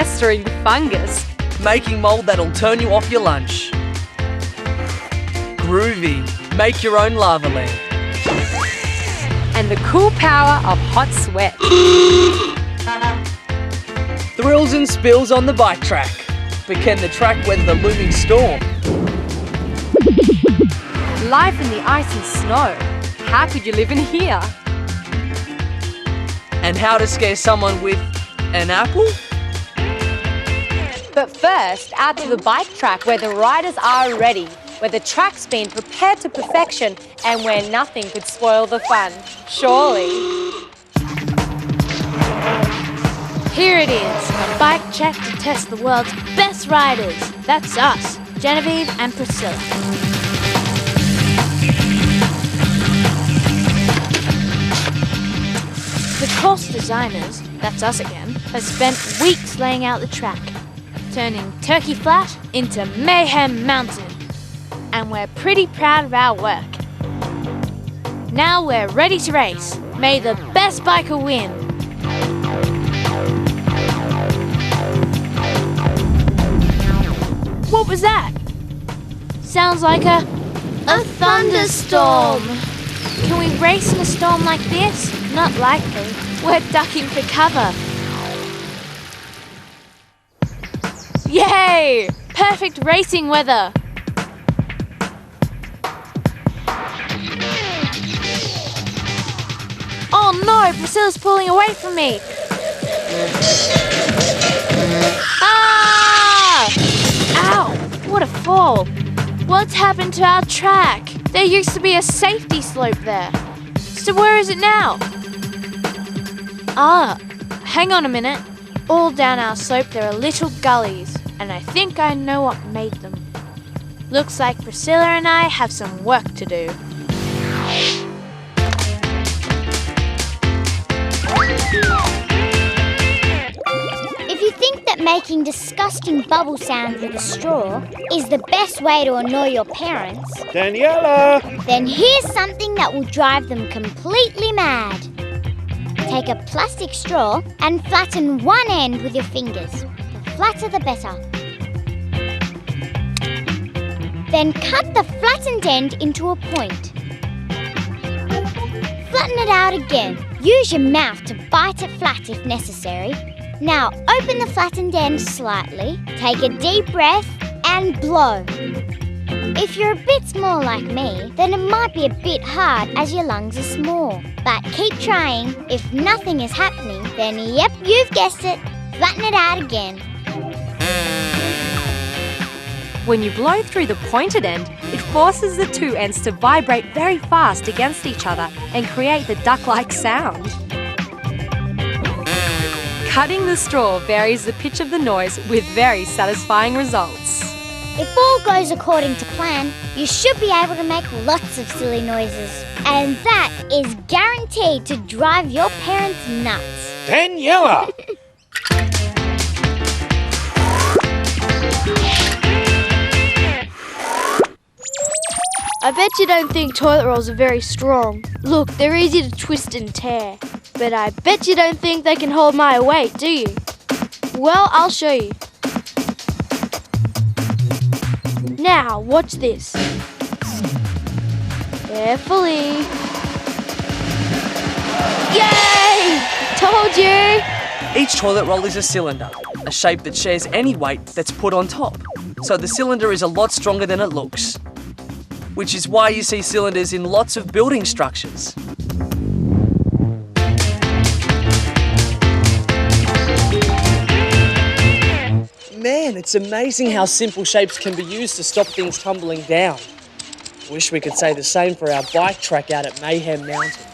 festering fungus. Making mould that'll turn you off your lunch. Groovy, make your own lava lamp. And the cool power of hot sweat. Thrills and spills on the bike track. But can the track weather the looming storm? Life in the ice and snow. How could you live in here? And how to scare someone with an apple? But first, out to the bike track where the riders are ready, where the track's been prepared to perfection and where nothing could spoil the fun. Surely. Here it is, a bike track to test the world's best riders. That's us, Genevieve and Priscilla. The course designers, that's us again, have spent weeks laying out the track, turning Turkey Flat into Mayhem Mountain. And we're pretty proud of our work. Now we're ready to race. May the best biker win. What was that? Sounds like a thunderstorm. Can we race in a storm like this? Not likely. We're ducking for cover. Yay! Perfect racing weather. Oh no, Priscilla's pulling away from me. Ah! Ow! What a fall. What's happened to our track? There used to be a safety slope there. So where is it now? Ah, hang on a minute. All down our slope there are little gullies, and I think I know what made them. Looks like Priscilla and I have some work to do. If you think that making disgusting bubble sounds with a straw is the best way to annoy your parents, Daniela! then here's something that will drive them completely mad. Take a plastic straw and flatten one end with your fingers. The flatter the better. Then cut the flattened end into a point. Flatten it out again. Use your mouth to bite it flat if necessary. Now open the flattened end slightly, take a deep breath and blow. If you're a bit small like me, then it might be a bit hard as your lungs are small. But keep trying. If nothing is happening, then yep, you've guessed it. Flatten it out again. When you blow through the pointed end, it forces the two ends to vibrate very fast against each other and create the duck-like sound. Cutting the straw varies the pitch of the noise with very satisfying results. If all goes according to plan, you should be able to make lots of silly noises. And that is guaranteed to drive your parents nuts. Daniela! I bet you don't think toilet rolls are very strong. Look, they're easy to twist and tear. But I bet you don't think they can hold my weight, do you? Well, I'll show you. Now, watch this. Carefully. Yay! Told you! Each toilet roll is a cylinder, a shape that shares any weight that's put on top. So the cylinder is a lot stronger than it looks. Which is why you see cylinders in lots of building structures. Man, it's amazing how simple shapes can be used to stop things tumbling down. Wish we could say the same for our bike track out at Mayhem Mountain.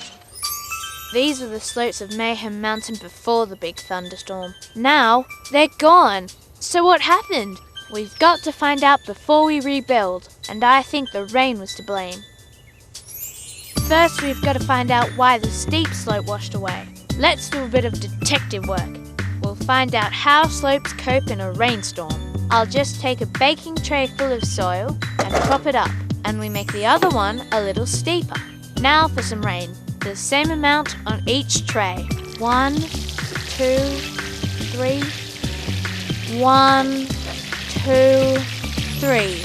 These were the slopes of Mayhem Mountain before the big thunderstorm. Now, they're gone. So what happened? We've got to find out before we rebuild, and I think the rain was to blame. First, we've got to find out why the steep slope washed away. Let's do a bit of detective work. We'll find out how slopes cope in a rainstorm. I'll just take a baking tray full of soil and prop it up, and we make the other one a little steeper. Now for some rain. The same amount on each tray. 1, 2, 3, 1, 2, 3.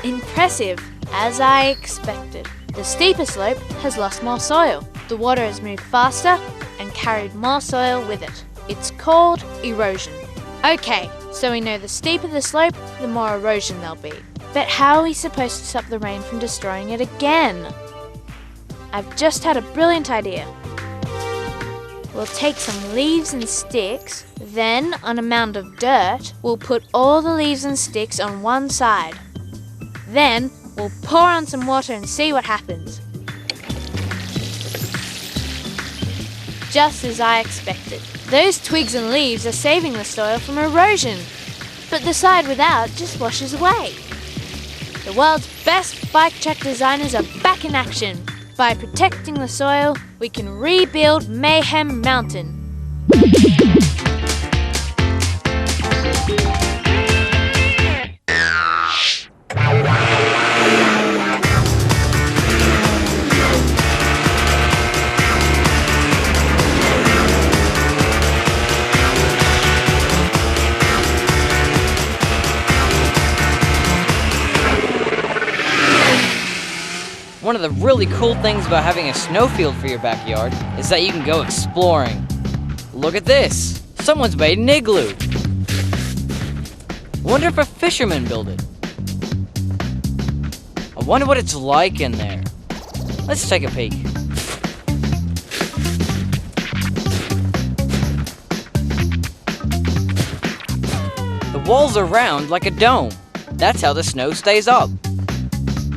Impressive. As I expected. The steeper slope has lost more soil. The water has moved faster and carried more soil with it. It's called erosion. Okay, so we know the steeper the slope, the more erosion there'll be. But how are we supposed to stop the rain from destroying it again? I've just had a brilliant idea. We'll take some leaves and sticks, then on a mound of dirt, we'll put all the leaves and sticks on one side. Then we'll pour on some water and see what happens. Just as I expected. Those twigs and leaves are saving the soil from erosion, but the side without just washes away. The world's best bike track designers are back in action. By protecting the soil, we can rebuild Mayhem Mountain. One of the really cool things about having a snowfield for your backyard is that you can go exploring. Look at this! Someone's made an igloo! Wonder if a fisherman built it. I wonder what it's like in there. Let's take a peek. The walls are round like a dome. That's how the snow stays up.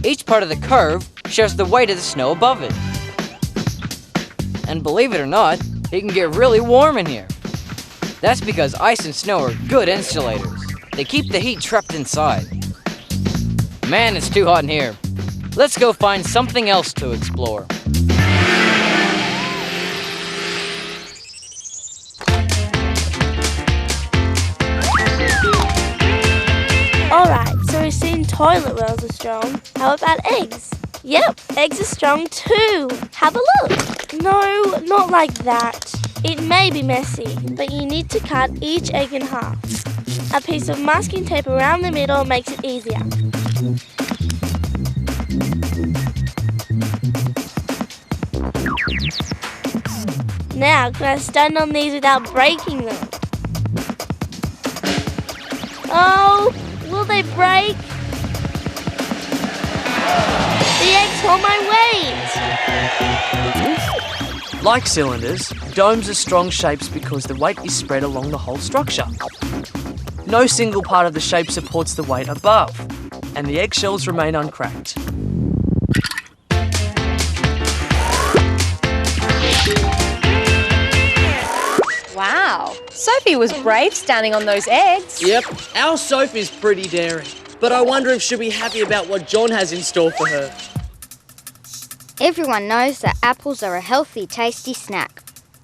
Each part of the curve shares the weight of the snow above it. And believe it or not, it can get really warm in here. That's because ice and snow are good insulators. They keep the heat trapped inside. Man, it's too hot in here. Let's go find something else to explore. Alright, so we've seen toilet wells are strong. How about eggs? Yep, eggs are strong too. Have a look. No, not like that. It may be messy, but you need to cut each egg in half. A piece of masking tape around the middle makes it easier. Now, can I stand on these without breaking them? Oh, will they break? The eggs hold my weight! Like cylinders, domes are strong shapes because the weight is spread along the whole structure. No single part of the shape supports the weight above, and the eggshells remain uncracked. Wow, Sophie was brave standing on those eggs. Yep, our Sophie's pretty daring, but I wonder if she'll be happy about what John has in store for her. Everyone knows that apples are a healthy, tasty snack.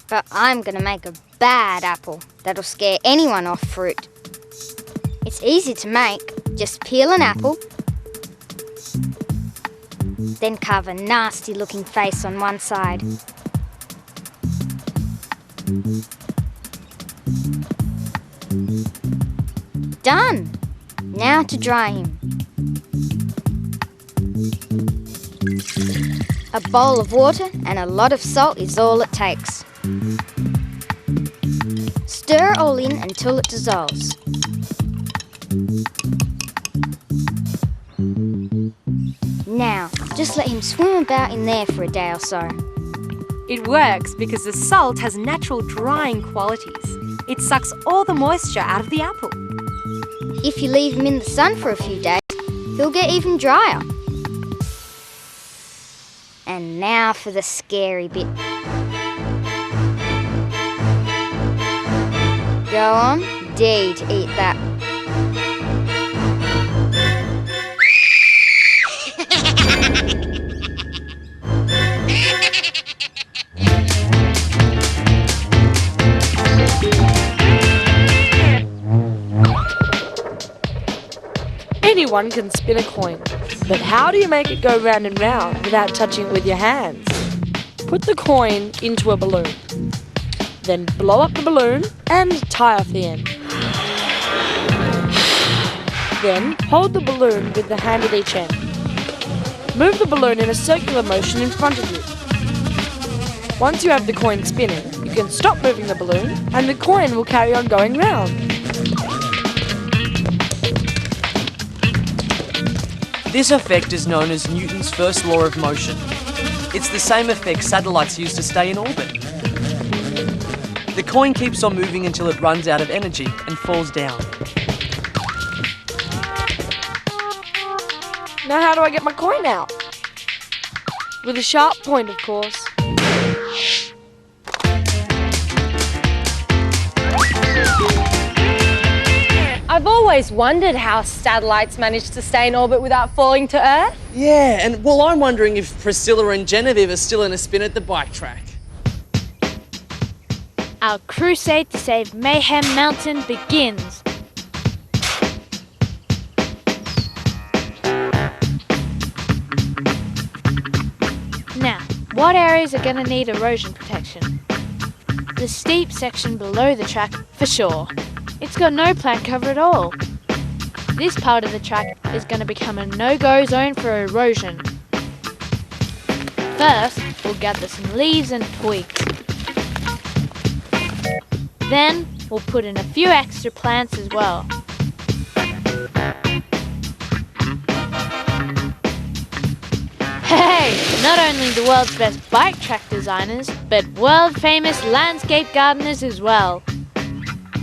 But I'm going to make a bad apple that'll scare anyone off fruit. It's easy to make. Just peel an apple, then carve a nasty-looking face on one side. Done! Now to dry him. A bowl of water and a lot of salt is all it takes. Stir all in until it dissolves. Now, just let him swim about in there for a day or so. It works because the salt has natural drying qualities. It sucks all the moisture out of the apple. If you leave him in the sun for a few days, he'll get even drier. And now for the scary bit. Go on, dare you to eat that. Anyone can spin a coin, but how do you make it go round and round without touching it with your hands? Put the coin into a balloon. Then blow up the balloon and tie off the end. Then hold the balloon with the hand at each end. Move the balloon in a circular motion in front of you. Once you have the coin spinning, you can stop moving the balloon and the coin will carry on going round. This effect is known as Newton's first law of motion. It's the same effect satellites use to stay in orbit. The coin keeps on moving until it runs out of energy and falls down. Now how do I get my coin out? With a sharp point, of course. I've always wondered how satellites manage to stay in orbit without falling to Earth. Yeah, and well, I'm wondering if Priscilla and Genevieve are still in a spin at the bike track. Our crusade to save Mayhem Mountain begins. Now, what areas are going to need erosion protection? The steep section below the track, for sure. It's got no plant cover at all. This part of the track is going to become a no-go zone for erosion. First, we'll gather some leaves and twigs. Then, we'll put in a few extra plants as well. Hey, not only the world's best bike track designers, but world-famous landscape gardeners as well.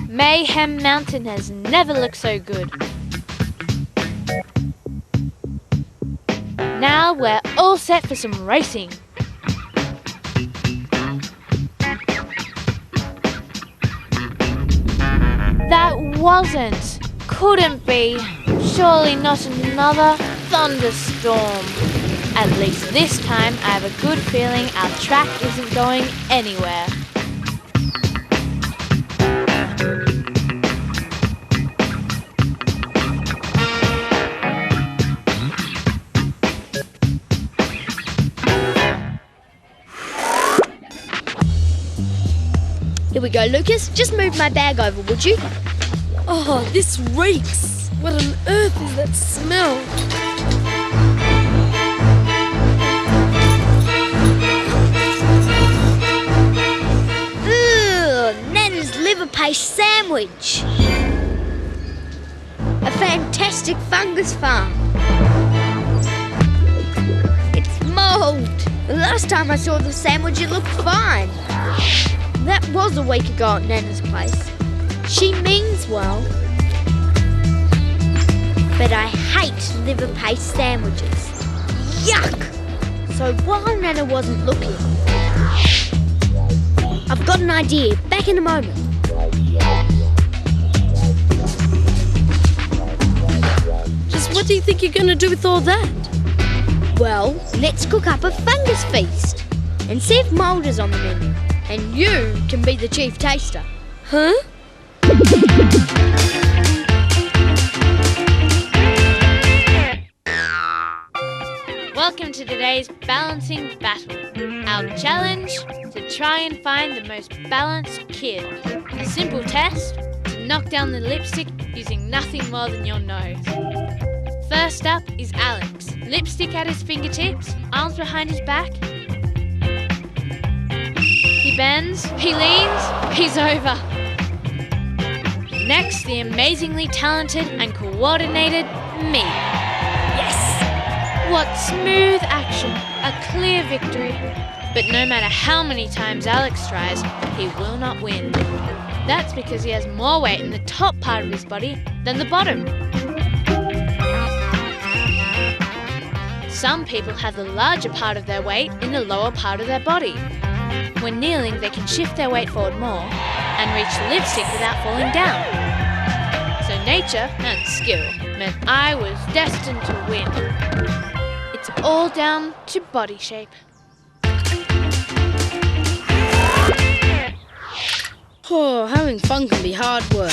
Mayhem Mountain has never looked so good. Now we're all set for some racing. That couldn't be. Surely not another thunderstorm. At least this time I have a good feeling our track isn't going anywhere. Here we go, Lucas. Just move my bag over, would you? Oh, this reeks. What on earth is that smell? Ugh, Nana's liver paste sandwich. A fantastic fungus farm. It's mould. The last time I saw the sandwich, it looked fine. That was a week ago at Nana's place. She means well. But I hate liver paste sandwiches. Yuck! So while Nana wasn't looking, I've got an idea. Back in a moment. Just what do you think you're going to do with all that? Well, let's cook up a fungus feast and see if mould is on the menu. And you can be the chief taster. Huh? Welcome to today's balancing battle. Our challenge, to try and find the most balanced kid. A simple test, to knock down the lipstick using nothing more than your nose. First up is Alex. Lipstick at his fingertips, arms behind his back. He bends, he leans, he's over. Next, the amazingly talented and coordinated me. Yes! What smooth action, a clear victory. But no matter how many times Alex tries, he will not win. That's because he has more weight in the top part of his body than the bottom. Some people have the larger part of their weight in the lower part of their body. When kneeling, they can shift their weight forward more and reach the lipstick without falling down. So nature and skill meant I was destined to win. It's all down to body shape. Oh, having fun can be hard work.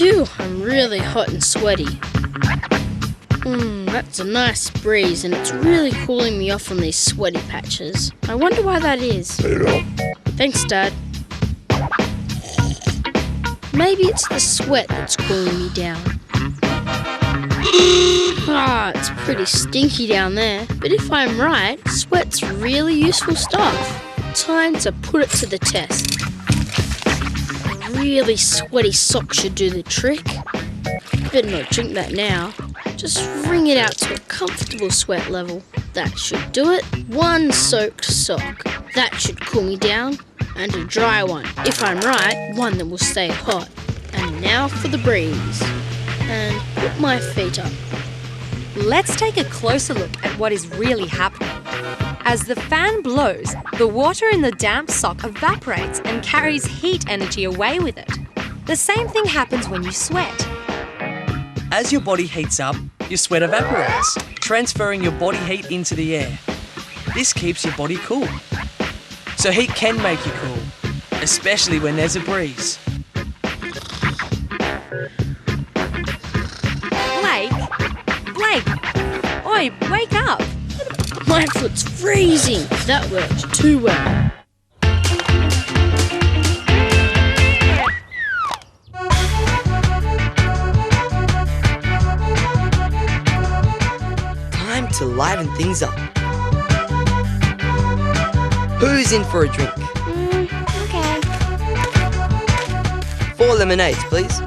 Phew, I'm really hot and sweaty. That's a nice breeze and it's really cooling me off from these sweaty patches. I wonder why that is. Thanks, Dad. Maybe it's the sweat that's cooling me down. It's pretty stinky down there. But if I'm right, sweat's really useful stuff. Time to put it to the test. A really sweaty sock should do the trick. Better not drink that now. Just wring it out to a comfortable sweat level. That should do it. One soaked sock. That should cool me down. And a dry one. If I'm right, one that will stay hot. And now for the breeze. And put my feet up. Let's take a closer look at what is really happening. As the fan blows, the water in the damp sock evaporates and carries heat energy away with it. The same thing happens when you sweat. As your body heats up, your sweat evaporates, transferring your body heat into the air. This keeps your body cool. So heat can make you cool, especially when there's a breeze. Blake! Oi, wake up! My foot's freezing. That worked too well. Time to liven things up. Who's in for a drink? Okay. 4 lemonades, please.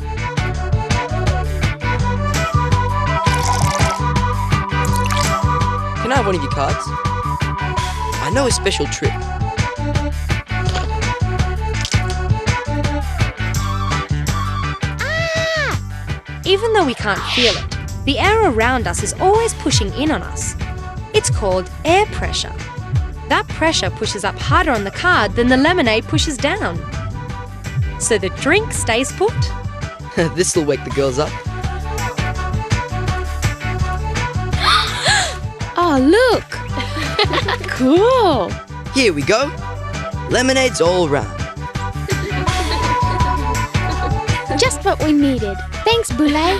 Can I have one of your cards? I know a special trick. Even though we can't feel it, the air around us is always pushing in on us. It's called air pressure. That pressure pushes up harder on the card than the lemonade pushes down. So the drink stays put. This'll wake the girls up. Oh, look! Cool! Here we go. Lemonades all round. Just what we needed. Thanks, Boulay.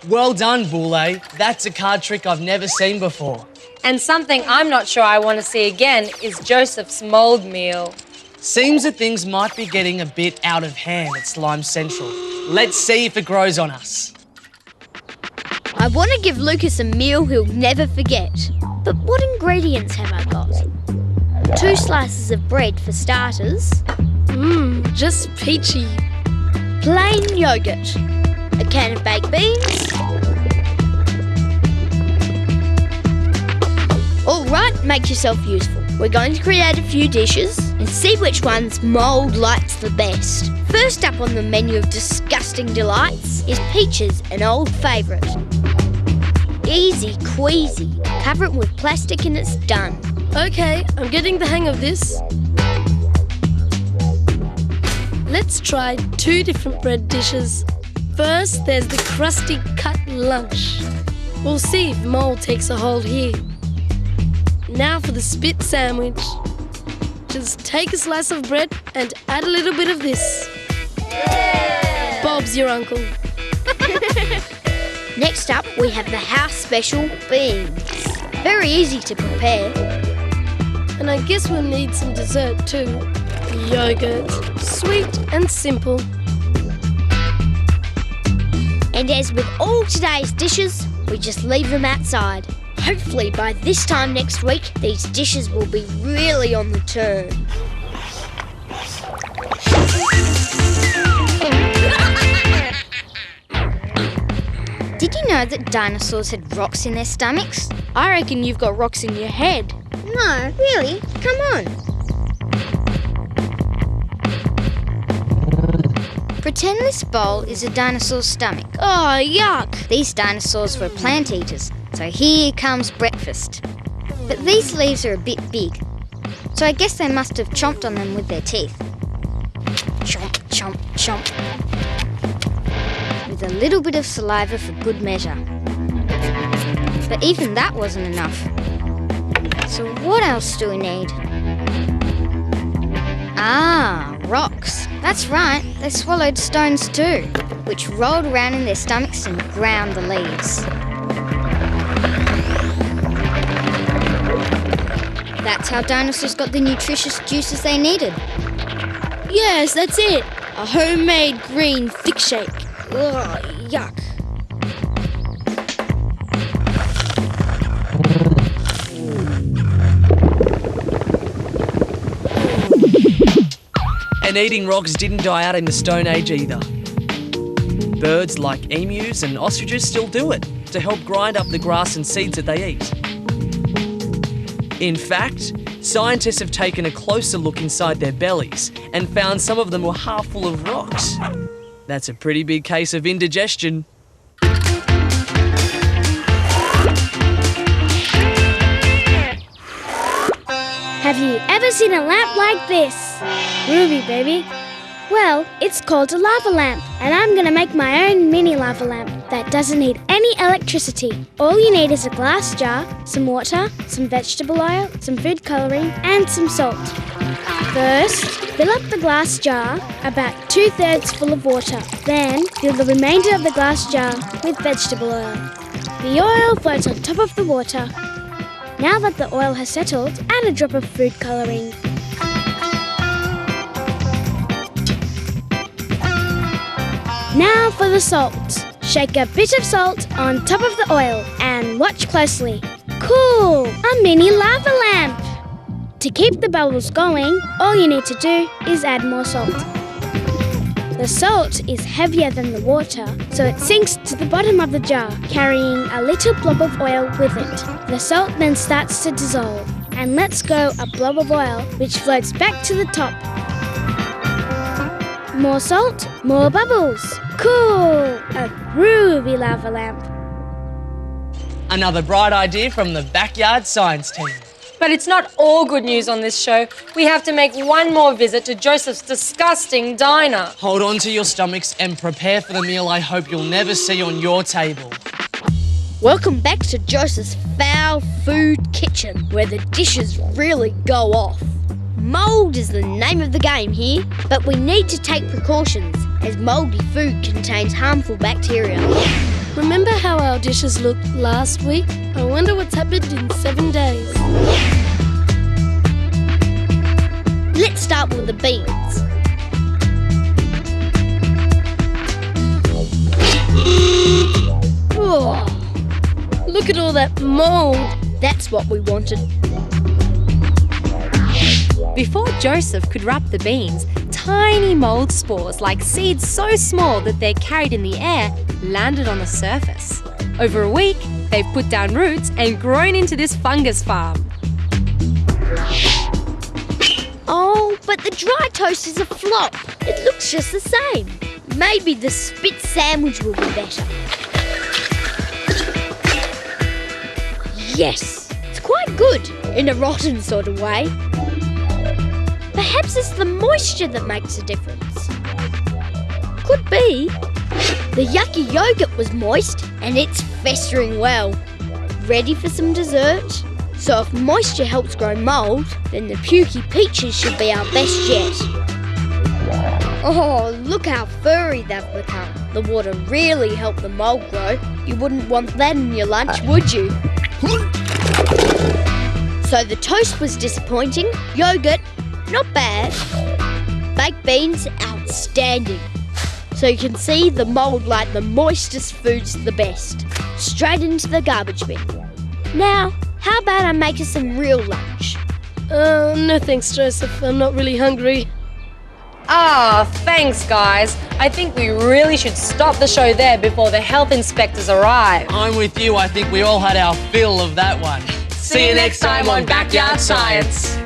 Well done, Boulay. That's a card trick I've never seen before. And something I'm not sure I want to see again is Joseph's mould meal. Seems that things might be getting a bit out of hand at Slime Central. Let's see if it grows on us. I want to give Lucas a meal he'll never forget. But what ingredients have I got? 2 slices of bread for starters. Just peachy. Plain yogurt. A can of baked beans. All right, make yourself useful. We're going to create a few dishes and see which ones mould likes the best. First up on the menu of disgusting delights is peaches, an old favourite. Easy queasy. Cover it with plastic and it's done. Okay, I'm getting the hang of this. Let's try 2 different bread dishes. First, there's the crusty cut lunch. We'll see if mould takes a hold here. Now for the spit sandwich. Just take a slice of bread and add a little bit of this. Bob's your uncle. Next up, we have the house special beans. Very easy to prepare. And I guess we'll need some dessert too. Yogurt. Sweet and simple. And as with all today's dishes, we just leave them outside. Hopefully by this time next week, these dishes will be really on the turn. Did you know that dinosaurs had rocks in their stomachs? I reckon you've got rocks in your head. No, really? Come on. Pretend this bowl is a dinosaur's stomach. Oh, yuck! These dinosaurs were plant eaters, so here comes breakfast. But these leaves are a bit big, so I guess they must have chomped on them with their teeth. Chomp, chomp, chomp. With a little bit of saliva for good measure. But even that wasn't enough. So what else do we need? Ah, rocks. That's right, they swallowed stones too, which rolled around in their stomachs and ground the leaves. That's how dinosaurs got the nutritious juices they needed. Yes, that's it. A homemade green thick shake. Ugh, yuck. And eating rocks didn't die out in the Stone Age either. Birds like emus and ostriches still do it to help grind up the grass and seeds that they eat. In fact, scientists have taken a closer look inside their bellies and found some of them were half full of rocks. That's a pretty big case of indigestion. Have you ever seen a lamp like this? Ruby, baby. Well, it's called a lava lamp, and I'm gonna make my own mini lava lamp that doesn't need any electricity. All you need is a glass jar, some water, some vegetable oil, some food colouring, and some salt. First, fill up the glass jar about 2/3 full of water. Then, fill the remainder of the glass jar with vegetable oil. The oil floats on top of the water. Now that the oil has settled, add a drop of food colouring. Now for the salt. Shake a bit of salt on top of the oil and watch closely. Cool! A mini lava lamp! To keep the bubbles going, all you need to do is add more salt. The salt is heavier than the water, so it sinks to the bottom of the jar, carrying a little blob of oil with it. The salt then starts to dissolve and lets go a blob of oil, which floats back to the top. More salt, more bubbles. Cool! A groovy lava lamp. Another bright idea from the backyard science team. But it's not all good news on this show. We have to make one more visit to Joseph's disgusting diner. Hold on to your stomachs and prepare for the meal I hope you'll never see on your table. Welcome back to Joseph's foul food kitchen, where the dishes really go off. Mould is the name of the game here, but we need to take precautions, as mouldy food contains harmful bacteria. Remember how our dishes looked last week? I wonder what's happened in 7 days. Let's start with the beans. Oh, Look at all that mould. that's what we wanted. Before Joseph could wrap the beans, tiny mould spores, like seeds so small that they're carried in the air, landed on the surface. Over a week, they've put down roots and grown into this fungus farm. Oh, but the dry toast is a flop. It looks just the same. Maybe the spit sandwich will be better. Yes, it's quite good in a rotten sort of way. Perhaps it's the moisture that makes a difference. Could be. The yucky yogurt was moist and it's festering well. Ready for some dessert? So if moisture helps grow mould, then the pukey peaches should be our best yet. Oh, look how furry they've become. The water really helped the mould grow. You wouldn't want that in your lunch, would you? So the toast was disappointing. Yogurt, not bad. Baked beans, outstanding. So you can see the mould like the moistest food's the best. Straight into the garbage bin. Now, how about I make us some real lunch? No thanks, Joseph. I'm not really hungry. Thanks guys. I think we really should stop the show there before the health inspectors arrive. I'm with you. I think we all had our fill of that one. See you next time on Backyard Science.